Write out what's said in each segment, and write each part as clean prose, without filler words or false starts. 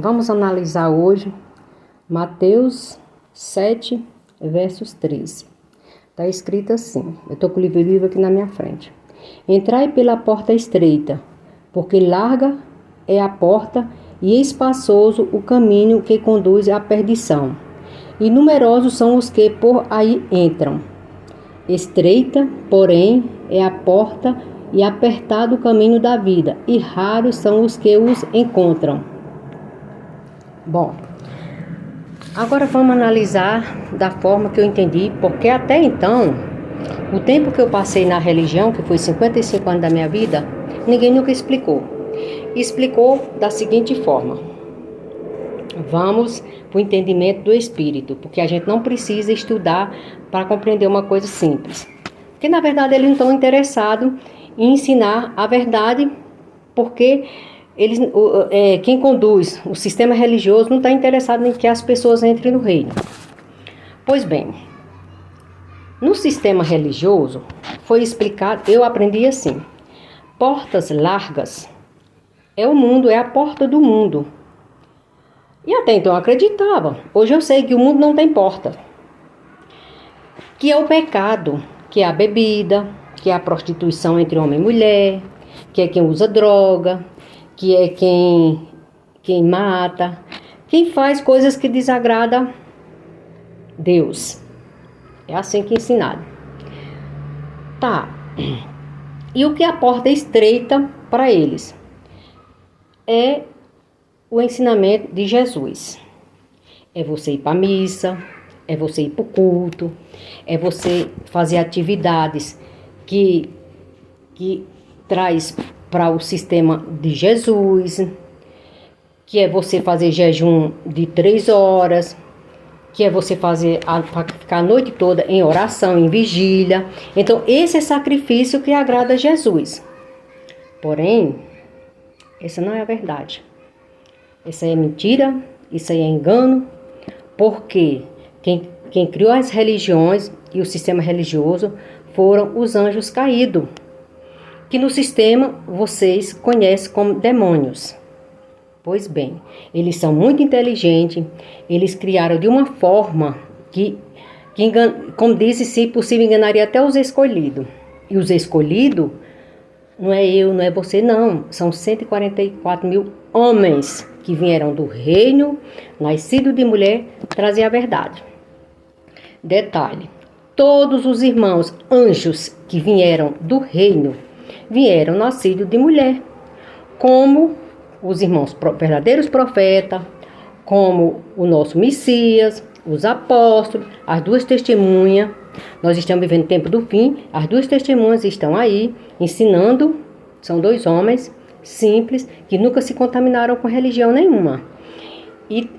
Vamos analisar hoje Mateus 7, versos 13. Está escrito assim, eu estou com o livro aqui na minha frente. Entrai pela porta estreita, porque larga é a porta e espaçoso o caminho que conduz à perdição. E numerosos são os que por aí entram. Estreita, porém, é a porta e apertado o caminho da vida, e raros são os que os encontram. Bom, agora vamos analisar da forma que eu entendi, porque até então, o tempo que eu passei na religião, que foi 55 anos da minha vida, ninguém nunca explicou. Explicou da seguinte forma: vamos para o entendimento do Espírito, porque a gente não precisa estudar para compreender uma coisa simples. Porque na verdade eles não estão interessados em ensinar a verdade, porque quem conduz o sistema religioso não está interessado em que as pessoas entrem no reino. Pois bem, no sistema religioso foi explicado, eu aprendi assim: portas largas é o mundo, é a porta do mundo. E até então eu acreditava. Hoje eu sei que o mundo não tem porta. Que é o pecado, que é a bebida, que é a prostituição entre homem e mulher, que é quem usa droga, que é quem mata, quem faz coisas que desagradam Deus. É assim que é ensinado. Tá. E o que é a porta estreita para eles? É o ensinamento de Jesus. É você ir para a missa, é você ir para o culto, é você fazer atividades que traz para o sistema de Jesus, que é você fazer jejum de 3 horas, que é você fazer para ficar a noite toda em oração, em vigília. Então, esse é sacrifício que agrada a Jesus. Porém, essa não é a verdade. Isso aí é mentira, isso aí é engano, porque quem criou as religiões e o sistema religioso foram os anjos caídos, que no sistema vocês conhecem como demônios. Pois bem, eles são muito inteligentes, eles criaram de uma forma que como disse, se possível, enganaria até os escolhidos. E os escolhidos, não é eu, não é você, não. São 144 mil homens que vieram do reino, nascido de mulher, trazer a verdade. Detalhe, todos os irmãos anjos que vieram do reino, vieram nascidos de mulher, como os irmãos verdadeiros profetas, como o nosso Messias, os apóstolos, as 2 testemunhas. Nós estamos vivendo o tempo do fim, as 2 testemunhas estão aí ensinando, são 2 homens simples, que nunca se contaminaram com religião nenhuma.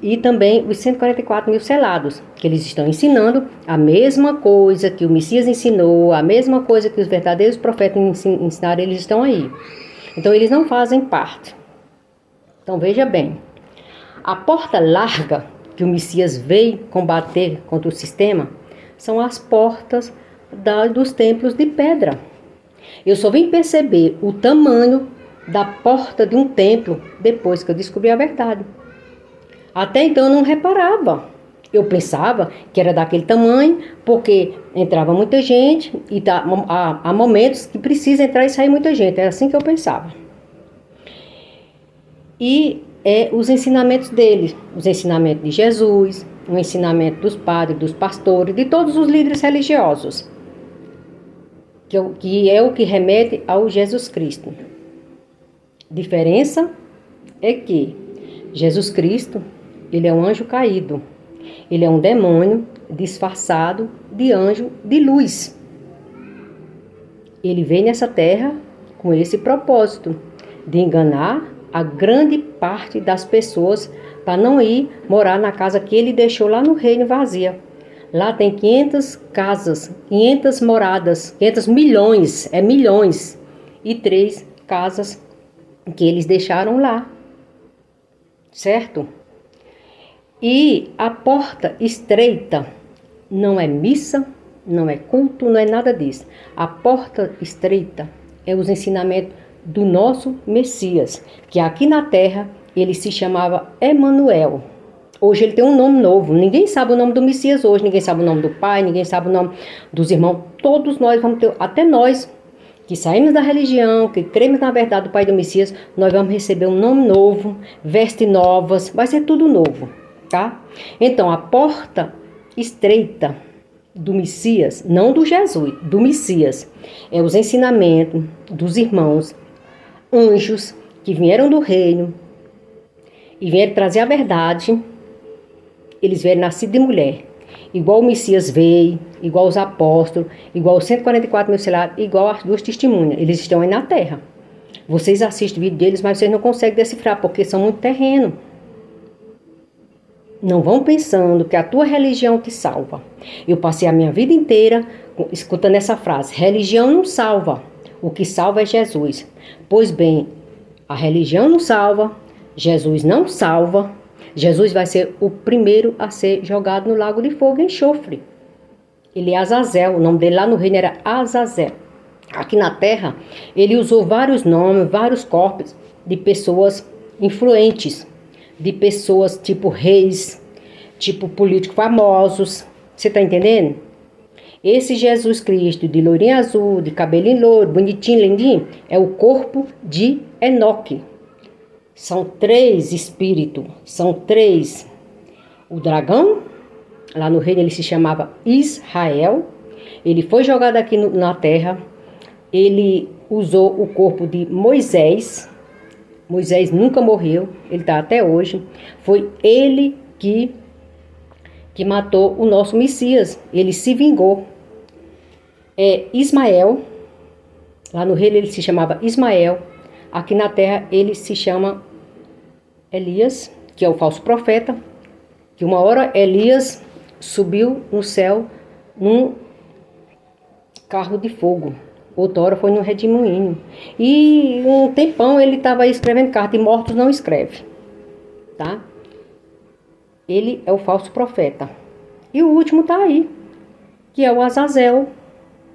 E também os 144 mil selados, que eles estão ensinando a mesma coisa que o Messias ensinou, a mesma coisa que os verdadeiros profetas ensinaram, eles estão aí. Então eles não fazem parte. Então veja bem, a porta larga que o Messias veio combater contra o sistema são as portas dos templos de pedra. Eu só vim perceber o tamanho da porta de um templo depois que eu descobri a verdade. Até então eu não reparava. Eu pensava que era daquele tamanho, porque entrava muita gente e há momentos que precisa entrar e sair muita gente. Era assim que eu pensava. E os ensinamentos dele, os ensinamentos de Jesus, o ensinamento dos padres, dos pastores, de todos os líderes religiosos, que é o que remete ao Jesus Cristo. Diferença é que Jesus Cristo, ele é um anjo caído. Ele é um demônio disfarçado de anjo de luz. Ele veio nessa terra com esse propósito de enganar a grande parte das pessoas para não ir morar na casa que ele deixou lá no reino vazia. Lá tem 500 casas, 500 moradas, 500 milhões, milhões, e 3 casas que eles deixaram lá, certo? E a porta estreita não é missa, não é culto, não é nada disso. A porta estreita é os ensinamentos do nosso Messias, que aqui na terra ele se chamava Emanuel. Hoje ele tem um nome novo. Ninguém sabe o nome do Messias hoje. Ninguém sabe o nome do pai, ninguém sabe o nome dos irmãos. Todos nós vamos ter, até nós que saímos da religião, que cremos na verdade do pai do Messias, nós vamos receber um nome novo, vestes novas, vai ser tudo novo, tá? Então, a porta estreita do Messias, não do Jesus, do Messias, é os ensinamentos dos irmãos, anjos que vieram do reino e vieram trazer a verdade. Eles vieram nascidos de mulher, igual o Messias veio, igual os apóstolos, igual os 144 mil selados, igual as duas testemunhas. Eles estão aí na terra. Vocês assistem o vídeo deles, mas vocês não conseguem decifrar, porque são muito terreno. Não vão pensando que a tua religião te salva. Eu passei a minha vida inteira escutando essa frase: religião não salva, o que salva é Jesus. Pois bem, a religião não salva, Jesus não salva. Jesus vai ser o primeiro a ser jogado no lago de fogo e enxofre. Ele é Azazel, o nome dele lá no reino era Azazel. Aqui na terra, ele usou vários nomes, vários corpos de pessoas influentes, de pessoas tipo reis, tipo políticos famosos. Você está entendendo? Esse Jesus Cristo de loirinho azul, de cabelinho loiro, bonitinho, lindinho, é o corpo de Enoque. São 3 espíritos, são 3. O dragão, lá no reino ele se chamava Israel. Ele foi jogado aqui na terra. Ele usou o corpo de Moisés. Moisés nunca morreu, ele está até hoje. Foi ele que matou o nosso Messias. Ele se vingou. Ismael, lá no reino ele se chamava Ismael. Aqui na terra ele se chama Elias, que é o falso profeta, que uma hora Elias subiu no céu num carro de fogo, outra hora foi no redemoinho. E um tempão ele estava escrevendo carta, e mortos não escreve, tá? Ele é o falso profeta. E o último está aí, que é o Azazel,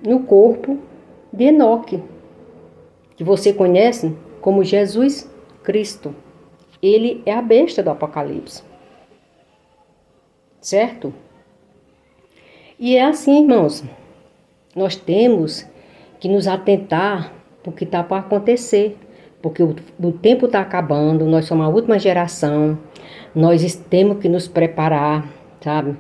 no corpo de Enoque, que você conhece como Jesus Cristo. Ele é a besta do Apocalipse. Certo? E é assim, irmãos. Nós temos que nos atentar para o que está para acontecer. Porque o tempo está acabando, nós somos a última geração. Nós temos que nos preparar, sabe?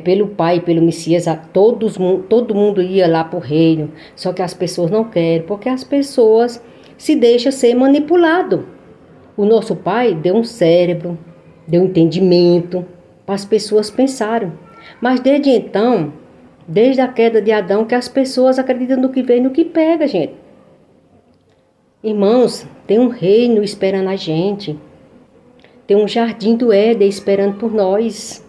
Pelo Pai, pelo Messias, todo mundo ia lá para o reino. Só que as pessoas não querem, porque as pessoas se deixam ser manipuladas. O nosso Pai deu um cérebro, deu um entendimento para as pessoas pensarem. Mas desde então, desde a queda de Adão, que as pessoas acreditam no que vem e no que pega, gente. Irmãos, tem um reino esperando a gente. Tem um jardim do Éden esperando por nós.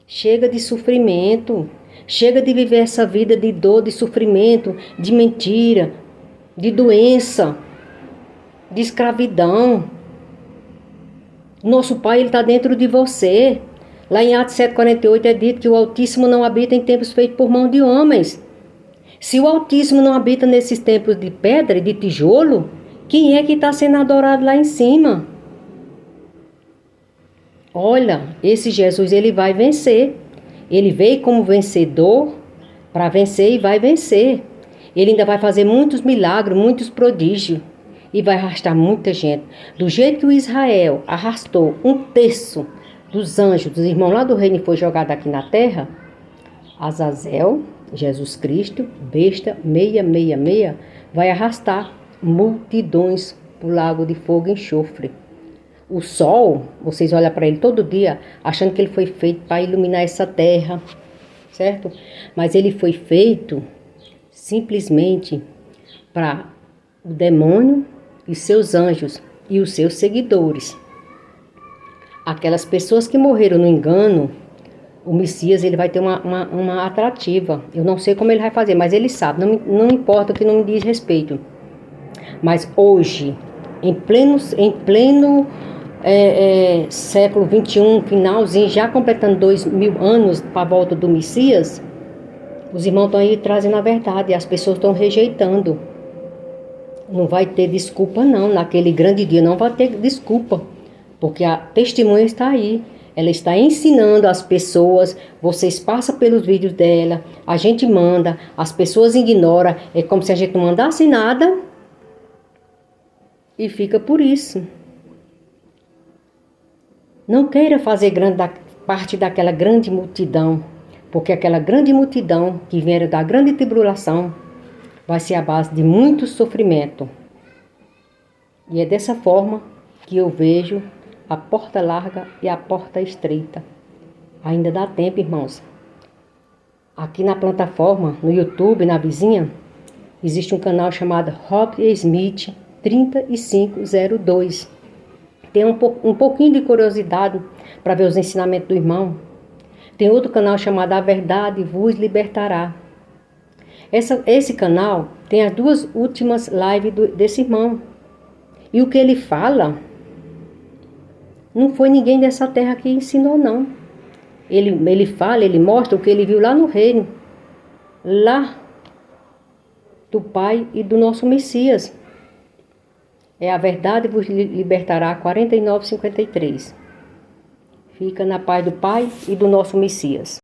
Chega de sofrimento. Chega de viver essa vida de dor, de sofrimento, de mentira, de doença, de escravidão. Nosso Pai, ele está dentro de você. Lá em Atos 7,48 é dito que o Altíssimo não habita em templos feitos por mão de homens. Se o Altíssimo não habita nesses templos de pedra e de tijolo, quem é que está sendo adorado lá em cima? Olha, esse Jesus, ele vai vencer. Ele veio como vencedor para vencer e vai vencer. Ele ainda vai fazer muitos milagres, muitos prodígios. E vai arrastar muita gente. Do jeito que o Israel arrastou 1/3 dos anjos, dos irmãos lá do reino, e foi jogado aqui na terra, Azazel, Jesus Cristo, besta 666, vai arrastar multidões para o lago de fogo e enxofre. O sol, vocês olham para ele todo dia, achando que ele foi feito para iluminar essa terra, certo? Mas ele foi feito simplesmente para o demônio e seus anjos e os seus seguidores. Aquelas pessoas que morreram no engano, o Messias, ele vai ter uma atrativa. Eu não sei como ele vai fazer, mas ele sabe. Não importa, que não me diz respeito. Mas hoje, em pleno século 21, finalzinho, já completando 2000 anos para a volta do Messias, os irmãos estão aí trazendo a verdade e as pessoas estão rejeitando. Não vai ter desculpa não, naquele grande dia não vai ter desculpa, porque a testemunha está aí. Ela está ensinando as pessoas, vocês passam pelos vídeos dela, a gente manda, as pessoas ignoram, é como se a gente não mandasse nada e fica por isso. Não queira fazer parte daquela grande multidão, porque aquela grande multidão que vier da grande tribulação vai ser a base de muito sofrimento. E é dessa forma que eu vejo a porta larga e a porta estreita. Ainda dá tempo, irmãos. Aqui na plataforma, no YouTube, na vizinha, existe um canal chamado Rob Smith 3502. Tem um pouquinho de curiosidade para ver os ensinamentos do irmão. Tem outro canal chamado A Verdade Vos Libertará. Esse canal tem as 2 últimas lives desse irmão. E o que ele fala, não foi ninguém dessa terra que ensinou, não. Ele fala, ele mostra o que ele viu lá no reino, lá do Pai e do nosso Messias. É A Verdade Vos Libertará, 49:53. Fica na paz do Pai e do nosso Messias.